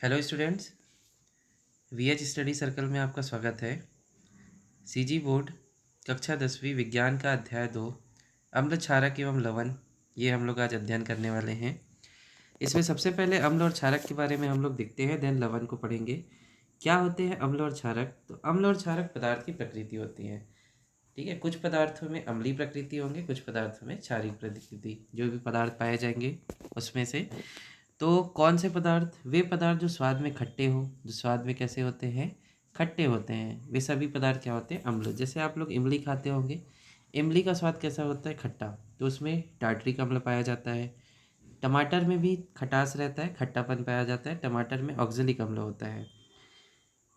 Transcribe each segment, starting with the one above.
Hello students, VH study circle में आपका स्वागत है। सीजी बोर्ड कक्षा 10वीं विज्ञान का अध्याय 2 अम्ल क्षारक एवं लवण, ये हम लोग आज अध्ययन करने वाले हैं। इसमें सबसे पहले अम्ल और क्षारक के बारे में हम लोग देखते हैं, देन लवण को पढ़ेंगे। क्या होते हैं अम्ल और क्षारक? तो अम्ल और क्षारक पदार्थ की प्रकृति होती है। ठीक है, कुछ पदार्थों में अम्लीय प्रकृति होंगे, कुछ पदार्थों में क्षारीय प्रकृति। जो भी पदार्थ पाए जाएंगे उसमें से तो कौन से पदार्थ? वे पदार्थ जो स्वाद में खट्टे हो, जो स्वाद में कैसे होते हैं? खट्टे होते हैं। वे सभी पदार्थ क्या होते हैं? अम्ल। जैसे आप लोग इमली खाते होंगे, इमली का स्वाद कैसा होता है? खट्टा। तो उसमें टार्टरिक अम्ल पाया जाता है। टमाटर में भी खटास रहता है, खट्टापन पाया जाता है। टमाटर में ऑक्जेलिक अम्ल होता है।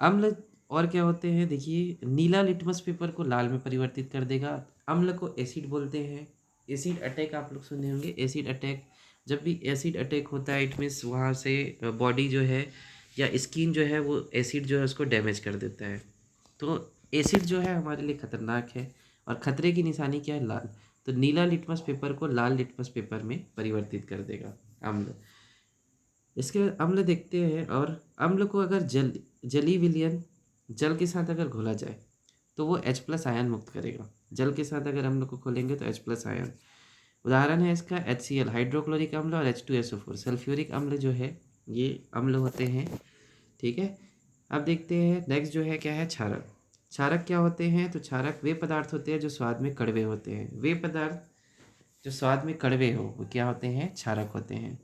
अम्ल और क्या होते हैं? देखिए, नीला लिटमस पेपर को लाल में परिवर्तित कर देगा। अम्ल को एसिड बोलते हैं। एसिड अटैक आप लोग सुने होंगे। एसिड अटैक, जब भी एसिड अटैक होता है इट मीन्स वहाँ से बॉडी जो है या स्किन जो है वो एसिड जो है उसको डैमेज कर देता है। तो एसिड जो है हमारे लिए खतरनाक है और खतरे की निशानी क्या है? लाल। तो नीला लिटमस पेपर को लाल लिटमस पेपर में परिवर्तित कर देगा अम्ल। इसके बाद अम्ल देखते हैं। और अम्ल को अगर जली विलयन जल के साथ अगर घोला जाए तो वो H+ आयन मुक्त करेगा। जल के साथ अगर अम्ल को खोलेंगे तो H+ आयन। उदाहरण है इसका HCl हाइड्रोक्लोरिक अम्ल और H2SO4 सल्फ्यूरिक अम्ल जो है ये अम्ल होते हैं। ठीक है, अब देखते हैं नेक्स्ट जो है क्या है? क्षारक। क्षारक क्या होते हैं? तो क्षारक वे पदार्थ होते हैं जो स्वाद में कड़वे होते हैं। वे पदार्थ जो स्वाद में कड़वे हो वो क्या होते हैं? क्षारक होते हैं।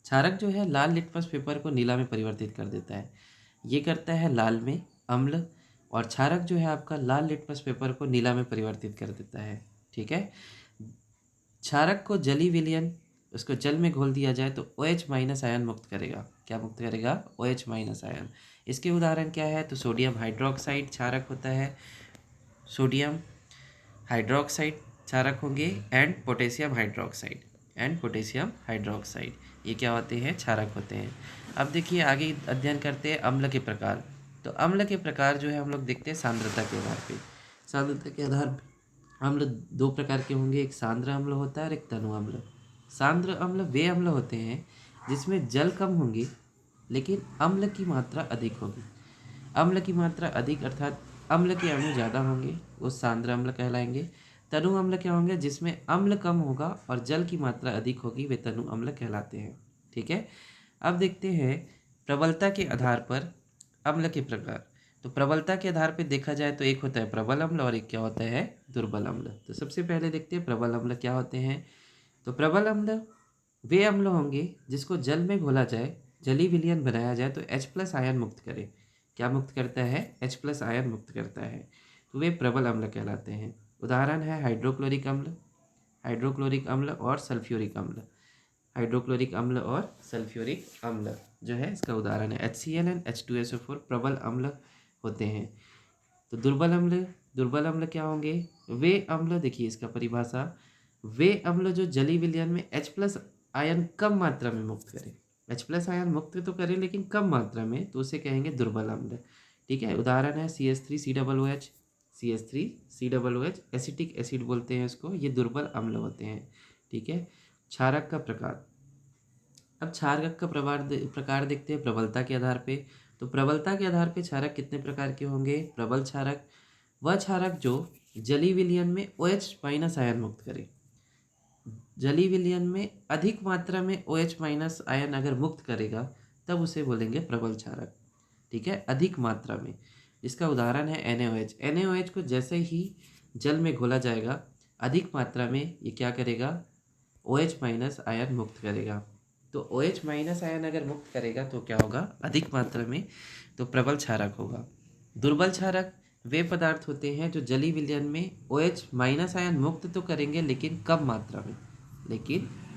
क्षारक जो है लाल लिटमस पेपर को नीला में परिवर्तित कर देता है। ये करता है लाल में अम्ल, और क्षारक जो है आपका लाल लिटमस पेपर को नीला में परिवर्तित कर देता है। ठीक है, क्षारक को जली विलयन उसको जल में घोल दिया जाए तो OH- आयन मुक्त करेगा। क्या मुक्त करेगा? OH- ion. इसके उदाहरण क्या है? तो सोडियम हाइड्रोक्साइड क्षारक होता है। सोडियम हाइड्रोक्साइड क्षारक होंगे एंड पोटेशियम हाइड्रोक्साइड ये क्या होते हैं? क्षारक होते हैं। अब देखिए आगे अध्ययन करते हैं अम्ल के प्रकार। तो अम्ल के प्रकार जो है हम लोग देखते हैं सांद्रता के आधार पे। सांद्रता के आधार पे अम्ल दो प्रकार के होंगे, एक सांद्र अम्ल होता है और एक तनु अम्ल। सांद्र अम्ल वे अम्ल होते हैं जिसमें जल कम होंगी लेकिन अम्ल की मात्रा अधिक होगी। अम्ल की मात्रा अधिक अर्थात अम्ल के अणु ज़्यादा होंगे, वो सांद्र अम्ल कहलाएंगे। तनु अम्ल क्या होंगे? जिसमें अम्ल कम होगा और जल की मात्रा अधिक होगी, वे तनु अम्ल कहलाते हैं। ठीक है, अब देखते हैं प्रबलता के आधार पर अम्ल के प्रकार। तो प्रबलता के आधार पर देखा जाए तो एक होता है प्रबल अम्ल और एक क्या होता है? दुर्बल अम्ल। तो सबसे पहले देखते हैं प्रबल अम्ल क्या होते हैं। तो प्रबल अम्ल वे अम्ल होंगे जिसको जल में घोला जाए, जली विलयन बनाया जाए तो H+ आयन मुक्त करे। क्या मुक्त करता है? H+ आयन मुक्त करता है। तो वे प्रबल अम्ल कहलाते हैं। उदाहरण है हाइड्रोक्लोरिक अम्ल और सल्फ्यूरिक अम्ल। हाइड्रोक्लोरिक अम्ल और सल्फ्यूरिक अम्ल जो है इसका उदाहरण है। HCl एंड H2SO4 प्रबल अम्ल होते हैं। तो दुर्बल अम्ल क्या होंगे? वे अम्ल, देखिए इसका परिभाषा, वे अम्ल जो जली विलयन में H+ आयन कम मात्रा में मुक्त करें। H+ आयन मुक्त तो करें लेकिन कम मात्रा में, तो उसे कहेंगे दुर्बल अम्ल। ठीक है, उदाहरण है CH3COOH, CH3COOH एसिटिक एसिड बोलते हैं इसको, ये दुर्बल अम्ल होते हैं। ठीक है, क्षारक का प्रकार। अब क्षारक का प्रकार देखते हैं प्रबलता के आधार पे। तो प्रबलता के आधार पे क्षारक कितने प्रकार के होंगे? प्रबल क्षारक वह क्षारक जो जली विलयन में OH- आयन मुक्त करे। जली विलयन में अधिक मात्रा में OH- आयन अगर मुक्त करेगा तब उसे बोलेंगे प्रबल क्षारक। ठीक है, अधिक मात्रा में। इसका उदाहरण है NaOH। NaOH को जैसे ही जल में घोला जाएगा अधिक मात्रा में ये क्या करेगा? OH- आयन मुक्त करेगा। तो OH- आयन अगर मुक्त करेगा तो क्या होगा? अधिक मात्रा में, तो प्रबल क्षारक होगा। दुर्बल क्षारक वे पदार्थ होते हैं जो जली विलयन में OH- आयन मुक्त तो करेंगे लेकिन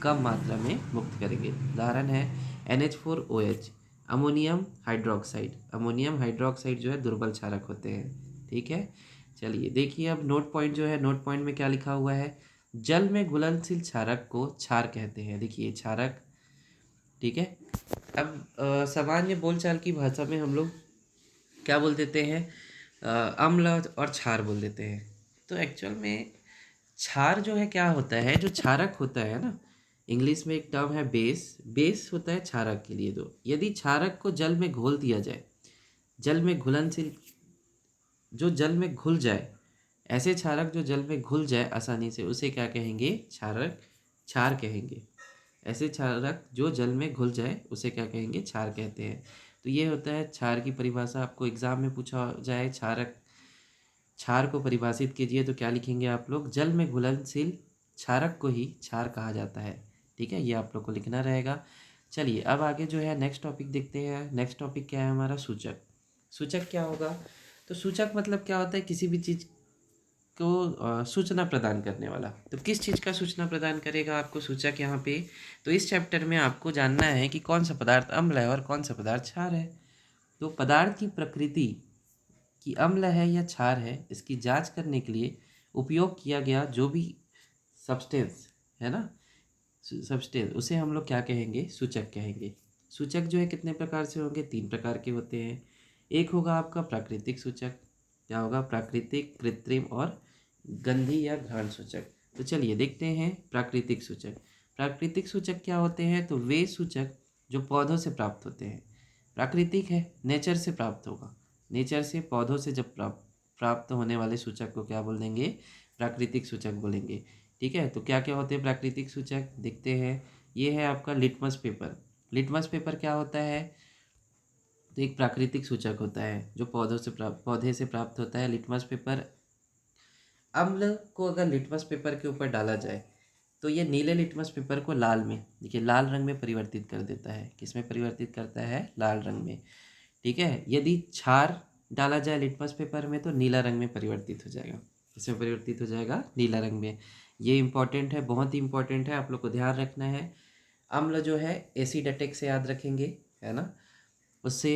कम मात्रा में मुक्त करेंगे। उदाहरण है NH4OH, अमोनियम हाइड्रोक्साइड जो है दुर्बल क्षारक होते हैं। ठीक है, चलिए देखिए अब नोट पॉइंट जो है, नोट पॉइंट में क्या लिखा हुआ है? जल में घुलनशील क्षारक को क्षार कहते हैं। देखिए क्षारक। ठीक है, अब सामान्य बोलचाल की भाषा में हम लोग क्या बोल देते हैं? अम्ल और क्षार बोल देते हैं। तो एक्चुअल में क्षार जो है क्या होता है? जो क्षारक होता है ना, इंग्लिश में एक टर्म है बेस। बेस होता है क्षारक के लिए। तो यदि क्षारक को जल में घोल दिया जाए, जल में घुलनशील, जो जल में घुल जाए, ऐसे क्षारक जो जल में घुल जाए आसानी से, उसे क्या कहेंगे? क्षारक, क्षार कहेंगे। ऐसे क्षारक जो जल में घुल जाए उसे क्या कहेंगे? क्षार कहते हैं। तो ये होता है क्षार की परिभाषा। आपको एग्जाम में पूछा जाए क्षारक, क्षार को परिभाषित कीजिए, तो क्या लिखेंगे आप लोग? जल में घुलनशील क्षारक को ही क्षार कहा जाता है। ठीक है, ये आप लोग को लिखना रहेगा। चलिए अब आगे जो है नेक्स्ट टॉपिक देखते हैं। नेक्स्ट टॉपिक क्या है हमारा? सूचक। सूचक क्या होगा? तो सूचक मतलब क्या होता है? किसी भी चीज़ को सूचना प्रदान करने वाला। तो किस चीज़ का सूचना प्रदान करेगा आपको सूचक यहाँ पे? तो इस चैप्टर में आपको जानना है कि कौन सा पदार्थ अम्ल है और कौन सा पदार्थ क्षार है। तो पदार्थ की प्रकृति कि अम्ल है या क्षार है, इसकी जांच करने के लिए उपयोग किया गया जो भी सब्सटेंस है ना, सब्सटेंस, उसे हम लोग क्या कहेंगे? सूचक कहेंगे। सूचक जो है कितने प्रकार से होंगे? 3 प्रकार के होते हैं। एक होगा आपका प्राकृतिक सूचक। क्या होगा? प्राकृतिक, कृत्रिम और गंधी या घ्राण सूचक। तो चलिए देखते हैं प्राकृतिक सूचक। प्राकृतिक सूचक क्या होते हैं? तो वे सूचक जो पौधों से प्राप्त होते हैं। प्राकृतिक है, नेचर से प्राप्त होगा। नेचर से, पौधों से जब प्राप्त होने वाले सूचक को क्या बोल देंगे? प्राकृतिक सूचक बोलेंगे। ठीक है, तो क्या क्या होते हैं प्राकृतिक सूचक? देखते हैं। ये है आपका लिटमस पेपर। लिटमस पेपर क्या होता है? तो एक प्राकृतिक सूचक होता है जो पौधे से प्राप्त होता है। लिटमस पेपर, अम्ल को अगर लिटमस पेपर के ऊपर डाला जाए तो ये नीले लिटमस पेपर को लाल में, देखिए लाल रंग में परिवर्तित कर देता है। किसमें परिवर्तित करता है? लाल रंग में। ठीक है, यदि क्षार डाला जाए लिटमस पेपर में तो नीला रंग में परिवर्तित हो जाएगा। किसमें परिवर्तित हो जाएगा? नीला रंग में। ये इंपॉर्टेंट है, बहुत ही इंपॉर्टेंट है, आप लोग को ध्यान रखना है। अम्ल जो है एसिड अटैक से याद रखेंगे, है ना, उससे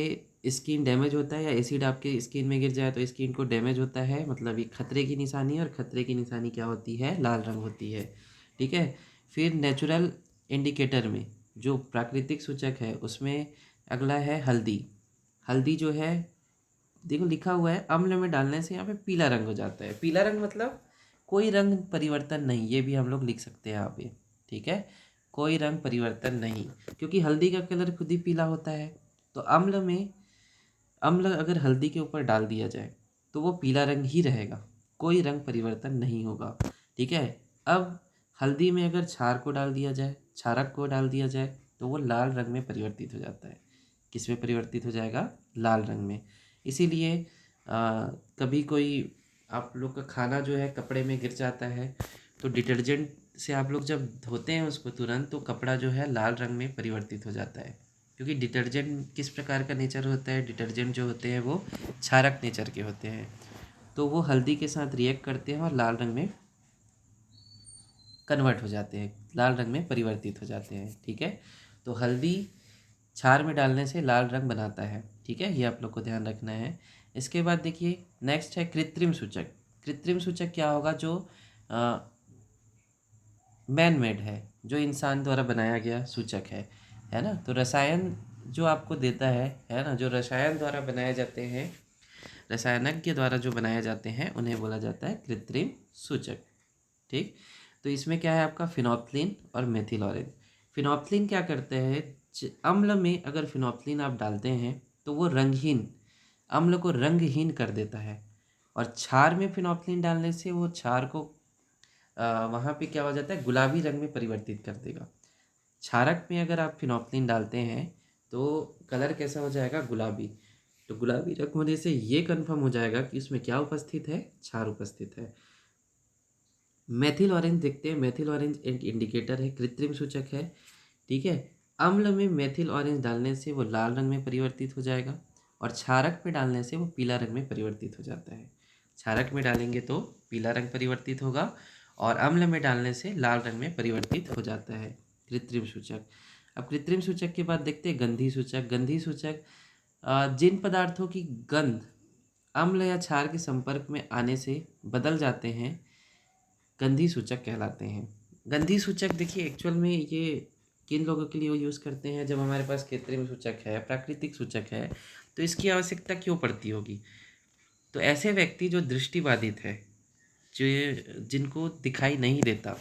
स्किन डैमेज होता है, या एसिड आपके स्किन में गिर जाए तो स्किन को डैमेज होता है, मतलब ये खतरे की निशानी है। और खतरे की निशानी क्या होती है? लाल रंग होती है। ठीक है, फिर नेचुरल इंडिकेटर में जो प्राकृतिक सूचक है उसमें अगला है हल्दी। हल्दी जो है, देखो लिखा हुआ है अम्ल में डालने से यहाँ पे पीला रंग हो जाता है। पीला रंग मतलब कोई रंग परिवर्तन नहीं, ये भी हम लोग लिख सकते हैं यहाँ पे। ठीक है, कोई रंग परिवर्तन नहीं, क्योंकि हल्दी का कलर खुद ही पीला होता है। तो अम्ल में, अम्ल अगर हल्दी के ऊपर डाल दिया जाए तो वो पीला रंग ही रहेगा, कोई रंग परिवर्तन नहीं होगा। ठीक है, अब हल्दी में अगर क्षार को डाल दिया जाए, क्षारक को डाल दिया जाए, तो वो लाल रंग में परिवर्तित हो जाता है। किस में परिवर्तित हो जाएगा? लाल रंग में। इसीलिए कभी कोई आप लोग का खाना जो है कपड़े में गिर जाता है तो डिटर्जेंट से आप लोग जब धोते हैं उसको तुरंत, तो कपड़ा जो है लाल रंग में परिवर्तित हो जाता है। क्योंकि डिटर्जेंट किस प्रकार का नेचर होता है? डिटर्जेंट जो होते हैं वो क्षारक नेचर के होते हैं। तो वो हल्दी के साथ रिएक्ट करते हैं और लाल रंग में कन्वर्ट हो जाते हैं, लाल रंग में परिवर्तित हो जाते हैं। ठीक है, तो हल्दी क्षार में डालने से लाल रंग बनाता है। ठीक है, ये आप लोग को ध्यान रखना है। इसके बाद देखिए नेक्स्ट है कृत्रिम सूचक। कृत्रिम सूचक क्या होगा? जो मैन मेड है, जो इंसान द्वारा बनाया गया सूचक है ना। तो रसायन जो आपको देता है ना, जो रसायन द्वारा बनाए जाते हैं, रसायनज्ञ द्वारा जो बनाए जाते हैं उन्हें बोला जाता है कृत्रिम सूचक। ठीक, तो इसमें क्या है आपका? फिनोप्थलीन और मेथिल ऑरेंज। फिनोप्थलीन क्या करते हैं? अम्ल में अगर फिनोप्थलीन आप डालते हैं तो वो रंगहीन, अम्ल को रंगहीन कर देता है। और क्षार में फिनोप्थलीन डालने से वो क्षार को वहाँ पे क्या हो जाता है? गुलाबी रंग में परिवर्तित कर देगा। क्षारक में अगर आप फिनोप्थलीन डालते हैं तो कलर कैसा हो जाएगा? गुलाबी। तो गुलाबी रंग होने से ये कंफर्म हो जाएगा कि उसमें क्या उपस्थित है? क्षार उपस्थित है। मेथिल ऑरेंज देखते हैं। मेथिल ऑरेंज एक इंडिकेटर है, कृत्रिम सूचक है। ठीक है, अम्ल में मेथिल ऑरेंज डालने से वो लाल रंग में परिवर्तित हो जाएगा, और क्षारक में डालने से वो पीला रंग में परिवर्तित हो जाता है। क्षारक में डालेंगे तो पीला रंग परिवर्तित होगा, और अम्ल में डालने से लाल रंग में परिवर्तित हो जाता है, कृत्रिम सूचक। अब कृत्रिम सूचक के बाद देखते हैं गंधी सूचक। गंधी सूचक जिन पदार्थों की गंध अम्ल या क्षार के संपर्क में आने से बदल जाते हैं, गंधी सूचक कहलाते हैं। गंधी सूचक देखिए एक्चुअल में ये किन लोगों के लिए यूज़ करते हैं? जब हमारे पास कृत्रिम सूचक है, प्राकृतिक सूचक है, तो इसकी आवश्यकता क्यों पड़ती होगी? तो ऐसे व्यक्ति जो दृष्टिबाधित है, जो जिनको दिखाई नहीं देता,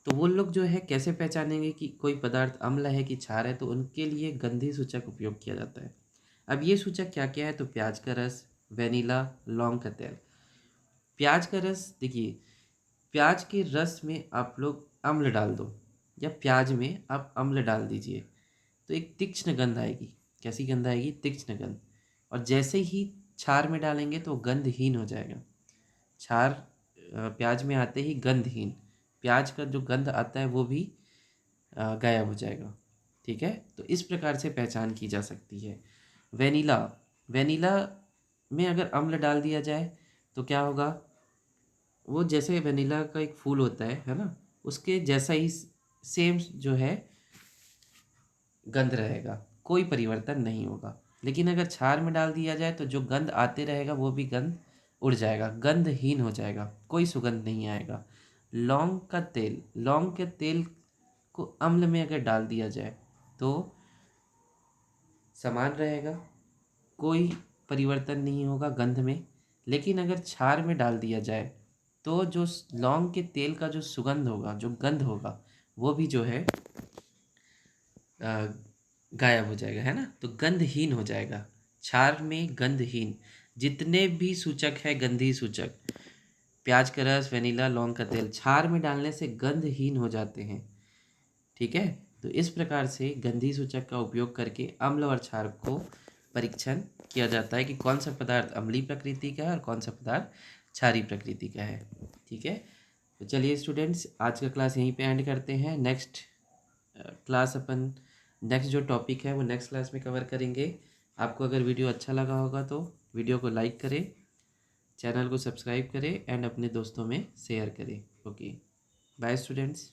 तो वो लोग जो है कैसे पहचानेंगे कि कोई पदार्थ अम्ल है कि क्षार है, तो उनके लिए गंधीय सूचक उपयोग किया जाता है। अब ये सूचक क्या क्या है, तो प्याज का रस, वेनिला, लौंग का तेल। प्याज का रस देखिए, प्याज के रस में आप लोग अम्ल डाल दो या प्याज में आप अम्ल डाल दीजिए तो एक तीक्ष्ण गंध आएगी। कैसी गंध आएगी? तीक्ष्ण गंध। और जैसे ही क्षार में डालेंगे तो गंधहीन हो जाएगा। क्षार प्याज में आते ही गंधहीन, प्याज का जो गंध आता है वो भी गायब हो जाएगा। ठीक है, तो इस प्रकार से पहचान की जा सकती है। वेनिला, वेनिला में अगर अम्ल डाल दिया जाए तो क्या होगा, वो जैसे वेनिला का एक फूल होता है ना, उसके जैसा ही सेम जो है गंध रहेगा, कोई परिवर्तन नहीं होगा। लेकिन अगर क्षार में डाल दिया जाए तो जो गंध आते रहेगा वो भी गंध उड़ जाएगा, गंधहीन हो जाएगा, कोई सुगंध नहीं आएगा। लौंग का तेल, लौंग के तेल को अम्ल में अगर डाल दिया जाए तो समान रहेगा, कोई परिवर्तन नहीं होगा गंध में। लेकिन अगर क्षार में डाल दिया जाए तो जो लौंग के तेल का जो सुगंध होगा, जो गंध होगा, वो भी जो है अ, गायब हो जाएगा, है ना। तो गंधहीन हो जाएगा, क्षार में गंधहीन। जितने भी सूचक है गंधीय सूचक, प्याज का रस, वेनिला, लौंग का तेल, क्षार में डालने से गंधहीन हो जाते हैं। ठीक है, तो इस प्रकार से गंधीय सूचक का उपयोग करके अम्ल और क्षार को परीक्षण किया जाता है कि कौन सा पदार्थ अम्लीय प्रकृति का है और कौन सा पदार्थ क्षारीय प्रकृति का है। ठीक है, तो चलिए स्टूडेंट्स, आज का क्लास यहीं पे एंड करते हैं। नेक्स्ट क्लास अपन, नेक्स्ट जो टॉपिक है वो नेक्स्ट क्लास में कवर करेंगे। आपको अगर वीडियो अच्छा लगा होगा तो वीडियो को लाइक करें, चैनल को सब्सक्राइब करें एंड अपने दोस्तों में शेयर करें। Okay, bye students.